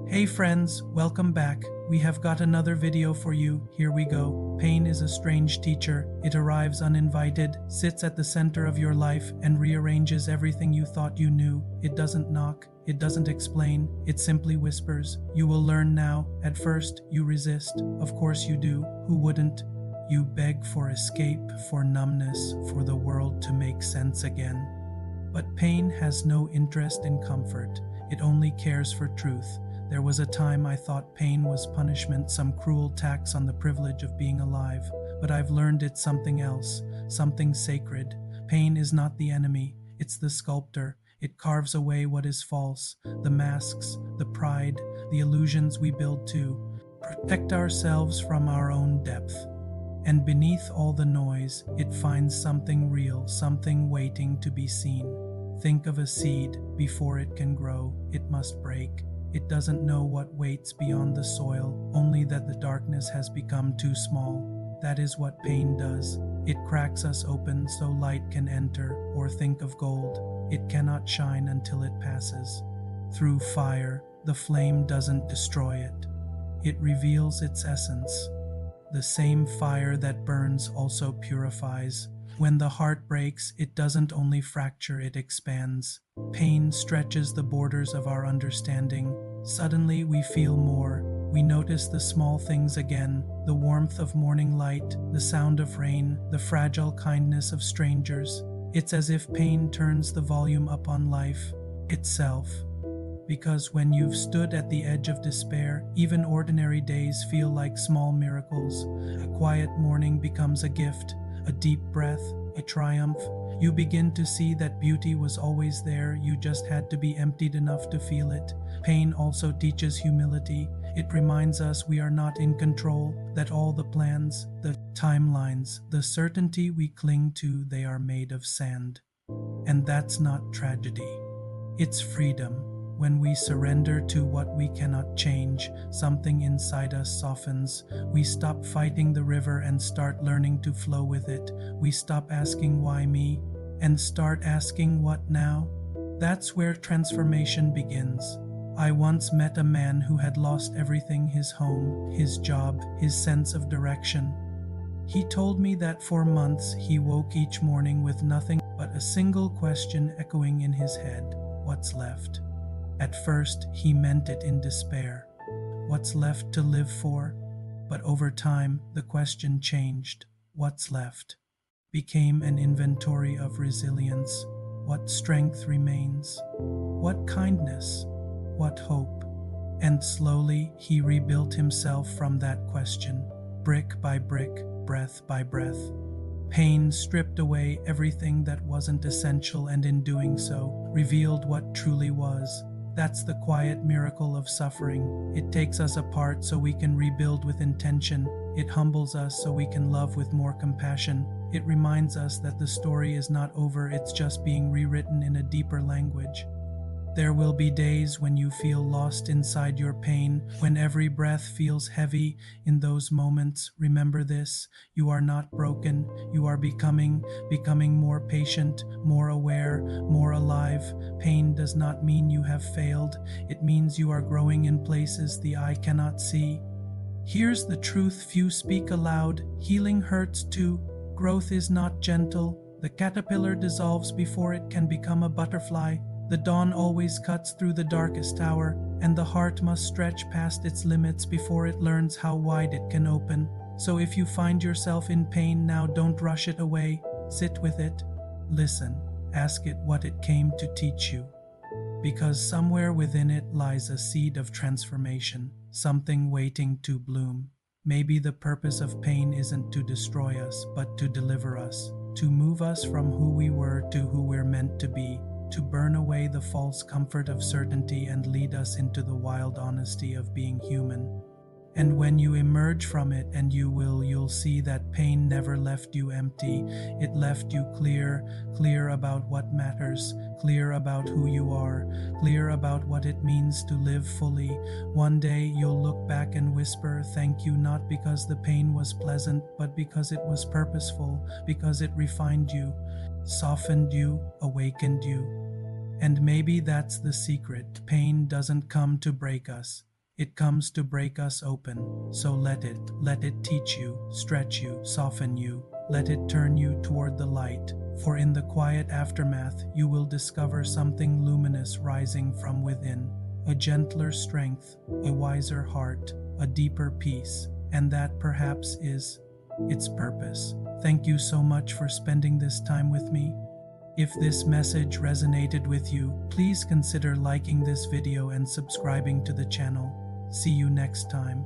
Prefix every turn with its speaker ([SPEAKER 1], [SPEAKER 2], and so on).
[SPEAKER 1] Hey friends, welcome back. We have got another video for you. Here we go. Pain is a strange teacher. It arrives uninvited, sits at the center of your life, and rearranges everything you thought you knew. It doesn't knock. It doesn't explain. It simply whispers. You will learn now. At first, you resist. Of course you do. Who wouldn't? You beg for escape, for numbness, for the world to make sense again. But pain has no interest in comfort. It only cares for truth. There was a time I thought pain was punishment, some cruel tax on the privilege of being alive. But I've learned it's something else, something sacred. Pain is not the enemy, it's the sculptor. It carves away what is false, the masks, the pride, the illusions we build to protect ourselves from our own depth. And beneath all the noise, it finds something real, something waiting to be seen. Think of a seed. Before it can grow, it must break. It doesn't know what waits beyond the soil, only that the darkness has become too small. That is what pain does. It cracks us open so light can enter, or think of gold. It cannot shine until it passes. Through fire, the flame doesn't destroy it. It reveals its essence. The same fire that burns also purifies. When the heart breaks, it doesn't only fracture, it expands. Pain stretches the borders of our understanding. Suddenly we feel more. We notice the small things again, the warmth of morning light, the sound of rain, the fragile kindness of strangers. It's as if pain turns the volume up on life itself. Because when you've stood at the edge of despair, even ordinary days feel like small miracles. A quiet morning becomes a gift. A deep breath, a triumph. You begin to see that beauty was always there, you just had to be emptied enough to feel it. Pain also teaches humility. It reminds us we are not in control, that all the plans, the timelines, the certainty we cling to, they are made of sand. And that's not tragedy. It's freedom. When we surrender to what we cannot change, something inside us softens. We stop fighting the river and start learning to flow with it. We stop asking why me and start asking what now. That's where transformation begins. I once met a man who had lost everything: his home, his job, his sense of direction. He told me that for months he woke each morning with nothing but a single question echoing in his head: what's left? At first, he meant it in despair. What's left to live for? But over time, the question changed. What's left became an inventory of resilience. What strength remains? What kindness? What hope? And slowly, he rebuilt himself from that question, brick by brick, breath by breath. Pain stripped away everything that wasn't essential, and in doing so, revealed what truly was. That's the quiet miracle of suffering. It takes us apart so we can rebuild with intention. It humbles us so we can love with more compassion. It reminds us that the story is not over, it's just being rewritten in a deeper language. There will be days when you feel lost inside your pain, when every breath feels heavy. In those moments, remember this: you are not broken, you are becoming more patient, more aware, more alive. Pain does not mean you have failed, it means you are growing in places the eye cannot see. Here's the truth few speak aloud: healing hurts too. Growth is not gentle. The caterpillar dissolves before it can become a butterfly. The dawn always cuts through the darkest hour, and the heart must stretch past its limits before it learns how wide it can open. So if you find yourself in pain now, don't rush it away. Sit with it. Listen. Ask it what it came to teach you. Because somewhere within it lies a seed of transformation, something waiting to bloom. Maybe the purpose of pain isn't to destroy us, but to deliver us, to move us from who we were to who we're meant to be, to burn away the false comfort of certainty and lead us into the wild honesty of being human. And when you emerge from it, and you'll see that pain never left you empty. It left you clear about what matters, clear about who you are, clear about what it means to live fully. One day you'll look back and whisper, thank you, not because the pain was pleasant, but because it was purposeful, because it refined you, softened you, awakened you. And maybe that's the secret. Pain doesn't come to break us. It comes to break us open, so let it teach you, stretch you, soften you, let it turn you toward the light, for in the quiet aftermath you will discover something luminous rising from within, a gentler strength, a wiser heart, a deeper peace, and that perhaps is its purpose. Thank you so much for spending this time with me. If this message resonated with you, please consider liking this video and subscribing to the channel. See you next time.